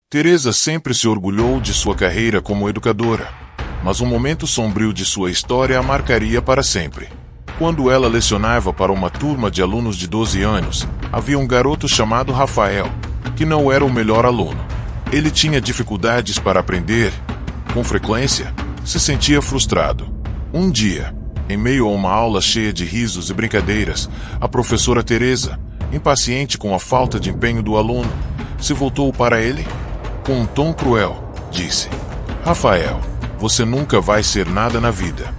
Teresa sempre se orgulhou de sua carreira como educadora, mas um momento sombrio de sua história a marcaria para sempre. Quando ela lecionava para uma turma de alunos de 12 anos, havia um garoto chamado Rafael, que não era o melhor aluno. Ele tinha dificuldades para aprender. Com frequência, se sentia frustrado. Um dia, em meio a uma aula cheia de risos e brincadeiras, a professora Teresa, impaciente com a falta de empenho do aluno, se voltou para ele. Com um tom cruel, disse: Rafael, você nunca vai ser nada na vida.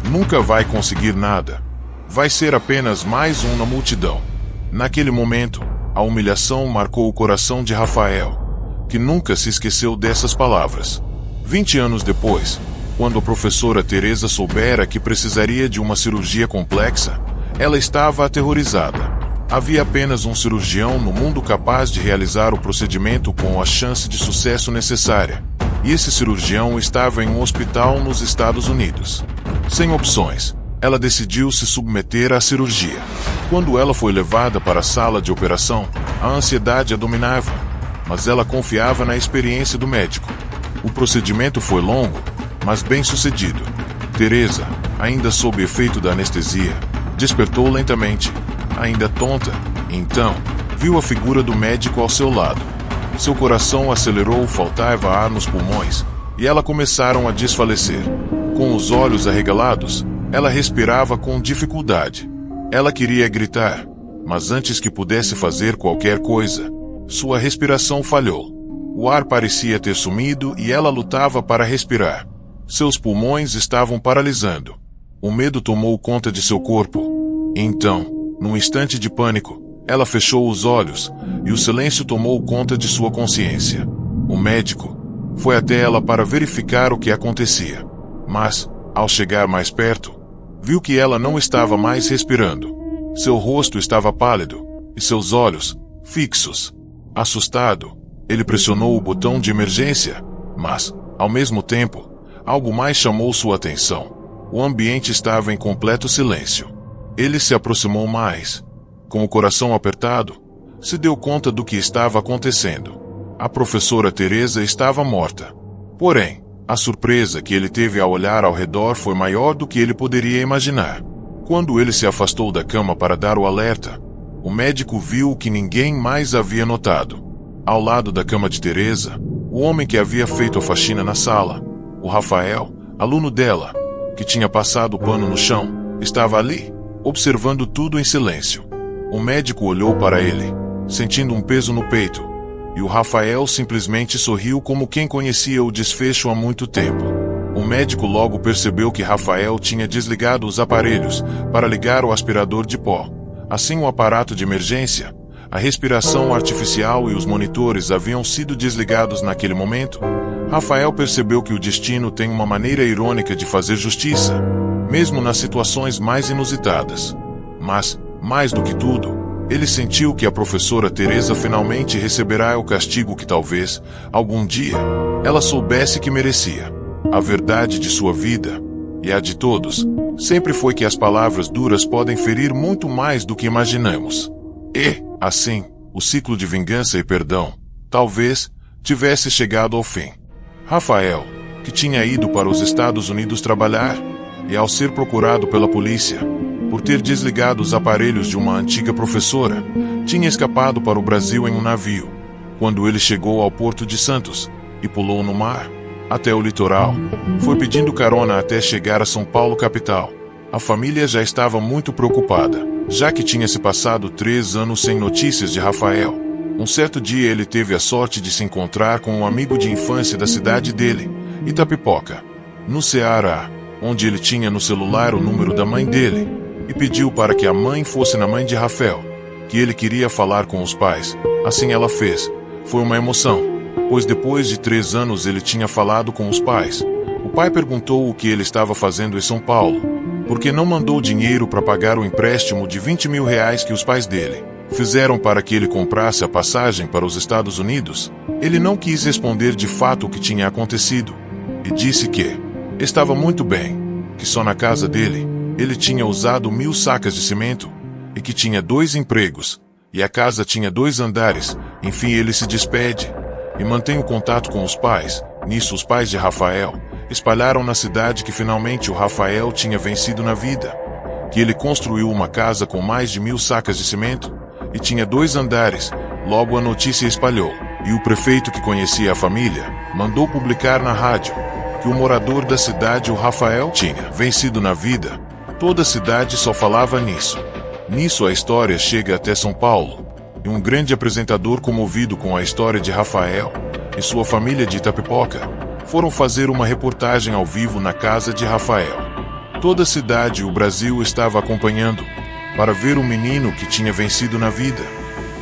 Nunca vai conseguir nada. Vai ser apenas mais um na multidão. Naquele momento, a humilhação marcou o coração de Rafael, que nunca se esqueceu dessas palavras. 20 anos depois, quando a professora Teresa soubera que precisaria de uma cirurgia complexa, ela estava aterrorizada. Havia apenas um cirurgião no mundo capaz de realizar o procedimento com a chance de sucesso necessária. E esse cirurgião estava em um hospital nos Estados Unidos. Sem opções, ela decidiu se submeter à cirurgia. Quando ela foi levada para a sala de operação, a ansiedade a dominava, mas ela confiava na experiência do médico. O procedimento foi longo, mas bem sucedido. Teresa, ainda sob efeito da anestesia, despertou lentamente. Ainda tonta, então, viu a figura do médico ao seu lado. Seu coração acelerou, faltava ar nos pulmões, e ela começaram a desfalecer. Com os olhos arregalados, ela respirava com dificuldade. Ela queria gritar, mas antes que pudesse fazer qualquer coisa, sua respiração falhou. O ar parecia ter sumido e ela lutava para respirar. Seus pulmões estavam paralisando. O medo tomou conta de seu corpo. Então, num instante de pânico, ela fechou os olhos, e o silêncio tomou conta de sua consciência. O médico foi até ela para verificar o que acontecia. Mas, ao chegar mais perto, viu que ela não estava mais respirando. Seu rosto estava pálido, e seus olhos, fixos. Assustado, ele pressionou o botão de emergência, mas, ao mesmo tempo, algo mais chamou sua atenção. O ambiente estava em completo silêncio. Ele se aproximou mais. Com o coração apertado, se deu conta do que estava acontecendo. A professora Teresa estava morta. Porém, a surpresa que ele teve ao olhar ao redor foi maior do que ele poderia imaginar. Quando ele se afastou da cama para dar o alerta, o médico viu o que ninguém mais havia notado. Ao lado da cama de Teresa, o homem que havia feito a faxina na sala, o Rafael, aluno dela, que tinha passado o pano no chão, estava ali, observando tudo em silêncio. O médico olhou para ele, sentindo um peso no peito, e o Rafael simplesmente sorriu como quem conhecia o desfecho há muito tempo. O médico logo percebeu que Rafael tinha desligado os aparelhos para ligar o aspirador de pó. Assim, o aparato de emergência, a respiração artificial e os monitores haviam sido desligados naquele momento. Rafael percebeu que o destino tem uma maneira irônica de fazer justiça, mesmo nas situações mais inusitadas. Mas, mais do que tudo, ele sentiu que a professora Teresa finalmente receberá o castigo que talvez, algum dia, ela soubesse que merecia. A verdade de sua vida, e a de todos, sempre foi que as palavras duras podem ferir muito mais do que imaginamos. E, assim, o ciclo de vingança e perdão, talvez, tivesse chegado ao fim. Rafael, que tinha ido para os Estados Unidos trabalhar, e ao ser procurado pela polícia, por ter desligado os aparelhos de uma antiga professora, tinha escapado para o Brasil em um navio. Quando ele chegou ao Porto de Santos, e pulou no mar, até o litoral, foi pedindo carona até chegar a São Paulo capital. A família já estava muito preocupada, já que tinha se passado 3 anos sem notícias de Rafael. Um certo dia ele teve a sorte de se encontrar com um amigo de infância da cidade dele, Itapipoca, no Ceará, onde ele tinha no celular o número da mãe dele, e pediu para que a mãe fosse na mãe de Rafael, que ele queria falar com os pais. Assim ela fez. Foi uma emoção, pois depois de 3 anos ele tinha falado com os pais. O pai perguntou o que ele estava fazendo em São Paulo, porque não mandou dinheiro para pagar o empréstimo de 20 mil reais que os pais dele fizeram para que ele comprasse a passagem para os Estados Unidos. Ele não quis responder de fato o que tinha acontecido, e disse que estava muito bem, que só na casa dele, ele tinha usado 1000 sacas de cimento, e que tinha 2 empregos, e a casa tinha 2 andares. Enfim, ele se despede, e mantenho contato com os pais. Nisso, os pais de Rafael espalharam na cidade que finalmente o Rafael tinha vencido na vida, que ele construiu uma casa com mais de 1000 sacas de cimento e tinha 2 andares. Logo a notícia espalhou, e o prefeito, que conhecia a família, mandou publicar na rádio que o morador da cidade, o Rafael, tinha vencido na vida. Toda a cidade só falava nisso. Nisso a história chega até São Paulo, e um grande apresentador, comovido com a história de Rafael e sua família de Itapipoca, foram fazer uma reportagem ao vivo na casa de Rafael. Toda a cidade e o Brasil estava acompanhando para ver o menino que tinha vencido na vida,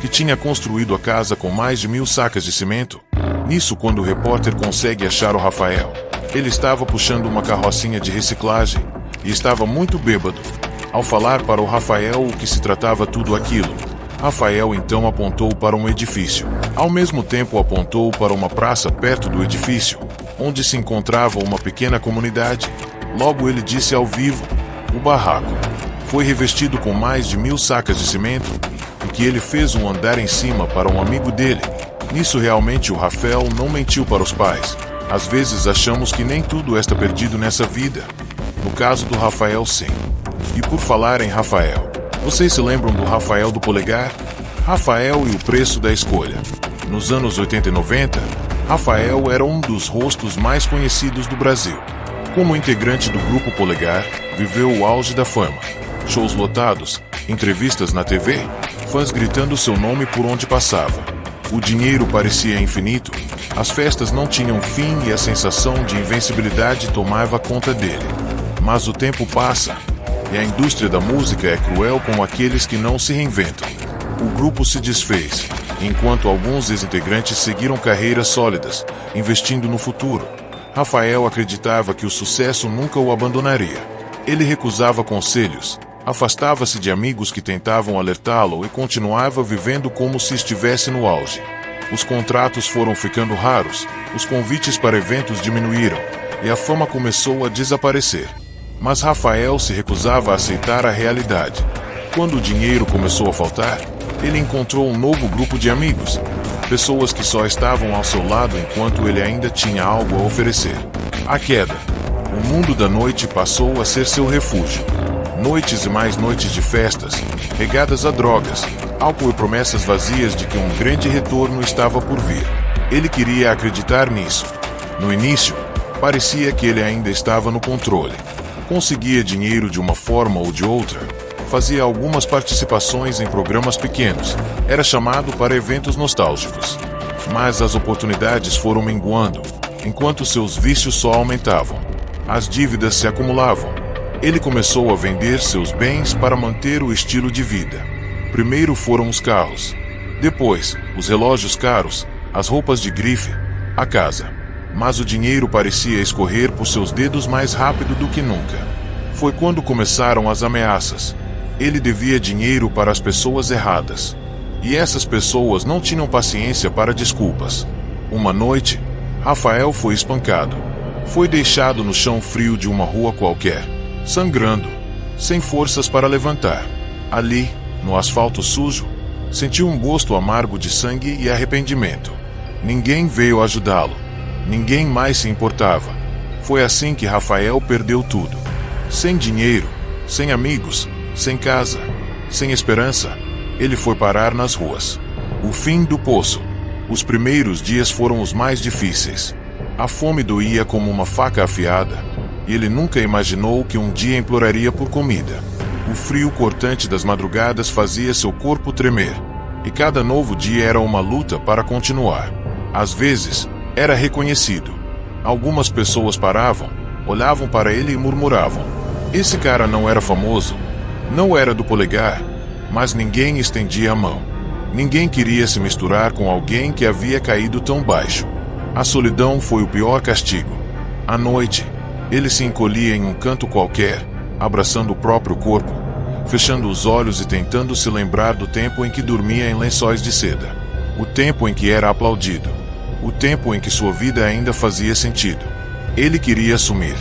que tinha construído a casa com mais de 1000 sacas de cimento. Nisso, quando o repórter consegue achar o Rafael, ele estava puxando uma carrocinha de reciclagem e estava muito bêbado. Ao falar para o Rafael o que se tratava tudo aquilo, Rafael então apontou para um edifício. Ao mesmo tempo apontou para uma praça perto do edifício, onde se encontrava uma pequena comunidade. Logo ele disse ao vivo: o barraco foi revestido com mais de 1000 sacas de cimento e que ele fez um andar em cima para um amigo dele. Nisso realmente o Rafael não mentiu para os pais. Às vezes achamos que nem tudo está perdido nessa vida. No caso do Rafael, sim. E por falar em Rafael, vocês se lembram do Rafael do Polegar? Rafael e o preço da escolha. Nos anos 80 e 90, Rafael era um dos rostos mais conhecidos do Brasil. Como integrante do Grupo Polegar, viveu o auge da fama. Shows lotados, entrevistas na TV, fãs gritando seu nome por onde passava. O dinheiro parecia infinito, as festas não tinham fim e a sensação de invencibilidade tomava conta dele. Mas o tempo passa, e a indústria da música é cruel com aqueles que não se reinventam. O grupo se desfez, enquanto alguns ex-integrantes seguiram carreiras sólidas, investindo no futuro. Rafael acreditava que o sucesso nunca o abandonaria. Ele recusava conselhos, afastava-se de amigos que tentavam alertá-lo e continuava vivendo como se estivesse no auge. Os contratos foram ficando raros, os convites para eventos diminuíram, e a fama começou a desaparecer. Mas Rafael se recusava a aceitar a realidade. Quando o dinheiro começou a faltar, ele encontrou um novo grupo de amigos, pessoas que só estavam ao seu lado enquanto ele ainda tinha algo a oferecer. A queda. O mundo da noite passou a ser seu refúgio. Noites e mais noites de festas, regadas a drogas, álcool e promessas vazias de que um grande retorno estava por vir. Ele queria acreditar nisso. No início, parecia que ele ainda estava no controle. Conseguia dinheiro de uma forma ou de outra, fazia algumas participações em programas pequenos, era chamado para eventos nostálgicos. Mas as oportunidades foram minguando, enquanto seus vícios só aumentavam. As dívidas se acumulavam. Ele começou a vender seus bens para manter o estilo de vida. Primeiro foram os carros, depois, os relógios caros, as roupas de grife, a casa. Mas o dinheiro parecia escorrer por seus dedos mais rápido do que nunca. Foi quando começaram as ameaças. Ele devia dinheiro para as pessoas erradas. E essas pessoas não tinham paciência para desculpas. Uma noite, Rafael foi espancado. Foi deixado no chão frio de uma rua qualquer, sangrando, sem forças para levantar. Ali, no asfalto sujo, sentiu um gosto amargo de sangue e arrependimento. Ninguém veio ajudá-lo. Ninguém mais se importava. Foi assim que Rafael perdeu tudo. Sem dinheiro, sem amigos, sem casa, sem esperança, ele foi parar nas ruas. O fim do poço. Os primeiros dias foram os mais difíceis. A fome doía como uma faca afiada, e ele nunca imaginou que um dia imploraria por comida. O frio cortante das madrugadas fazia seu corpo tremer, e cada novo dia era uma luta para continuar. Às vezes, era reconhecido. Algumas pessoas paravam, olhavam para ele e murmuravam: esse cara não era famoso, não era do Polegar, mas ninguém estendia a mão. Ninguém queria se misturar com alguém que havia caído tão baixo. A solidão foi o pior castigo. À noite, ele se encolhia em um canto qualquer, abraçando o próprio corpo, fechando os olhos e tentando se lembrar do tempo em que dormia em lençóis de seda. O tempo em que era aplaudido. O tempo em que sua vida ainda fazia sentido. Ele queria sumir.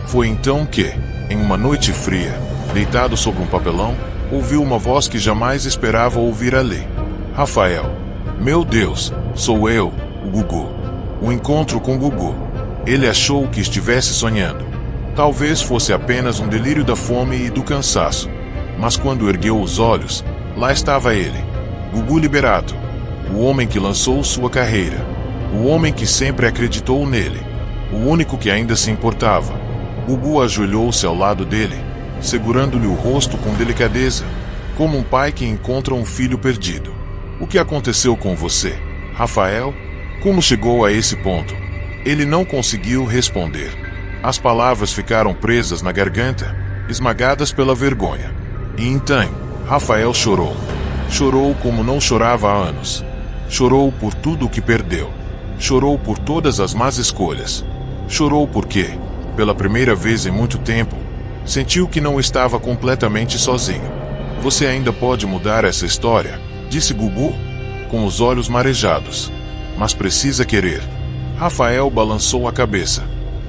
Foi então que, em uma noite fria, deitado sobre um papelão, ouviu uma voz que jamais esperava ouvir ali. Rafael. Meu Deus, sou eu. O Gugu. O encontro com Gugu. Ele achou que estivesse sonhando. Talvez fosse apenas um delírio da fome e do cansaço. Mas quando ergueu os olhos, lá estava ele. Gugu Liberato. O homem que lançou sua carreira. O homem que sempre acreditou nele. O único que ainda se importava. Gugu ajoelhou-se ao lado dele, segurando-lhe o rosto com delicadeza, como um pai que encontra um filho perdido. O que aconteceu com você, Rafael? Como chegou a esse ponto? Ele não conseguiu responder. As palavras ficaram presas na garganta, esmagadas pela vergonha. E então, Rafael chorou. Chorou como não chorava há anos. Chorou por tudo o que perdeu. Chorou por todas as más escolhas. Chorou porque, pela primeira vez em muito tempo, sentiu que não estava completamente sozinho. Você ainda pode mudar essa história, disse Gugu, com os olhos marejados. Mas precisa querer. Rafael balançou a cabeça.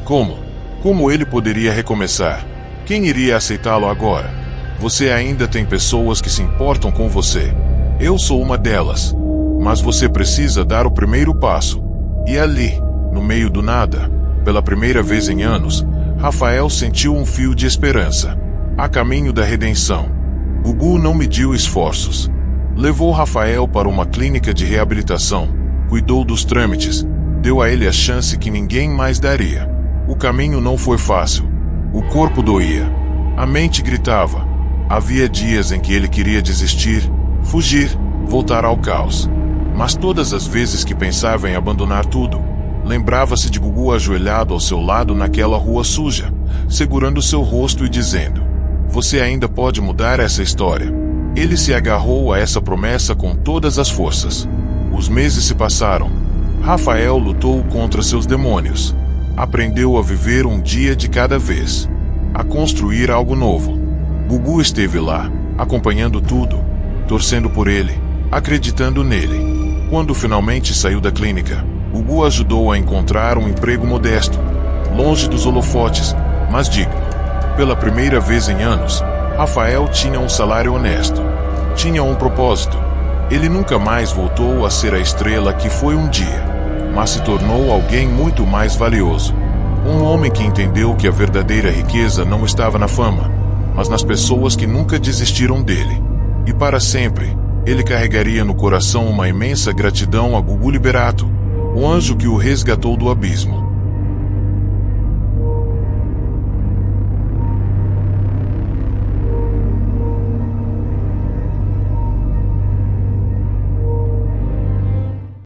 Como? Como ele poderia recomeçar? Quem iria aceitá-lo agora? Você ainda tem pessoas que se importam com você. Eu sou uma delas. Mas você precisa dar o primeiro passo. E ali, no meio do nada, pela primeira vez em anos, Rafael sentiu um fio de esperança. A caminho da redenção. Gugu não mediu esforços. Levou Rafael para uma clínica de reabilitação, cuidou dos trâmites, deu a ele a chance que ninguém mais daria. O caminho não foi fácil. O corpo doía. A mente gritava. Havia dias em que ele queria desistir, fugir, voltar ao caos. Mas todas as vezes que pensava em abandonar tudo, lembrava-se de Gugu ajoelhado ao seu lado naquela rua suja, segurando seu rosto e dizendo: você ainda pode mudar essa história. Ele se agarrou a essa promessa com todas as forças. Os meses se passaram. Rafael lutou contra seus demônios. Aprendeu a viver um dia de cada vez. A construir algo novo. Gugu esteve lá, acompanhando tudo, torcendo por ele, acreditando nele. Quando finalmente saiu da clínica, Gugu ajudou a encontrar um emprego modesto, longe dos holofotes, mas digno. Pela primeira vez em anos, Rafael tinha um salário honesto. Tinha um propósito. Ele nunca mais voltou a ser a estrela que foi um dia, mas se tornou alguém muito mais valioso. Um homem que entendeu que a verdadeira riqueza não estava na fama, mas nas pessoas que nunca desistiram dele. E para sempre, ele carregaria no coração uma imensa gratidão a Gugu Liberato, o anjo que o resgatou do abismo.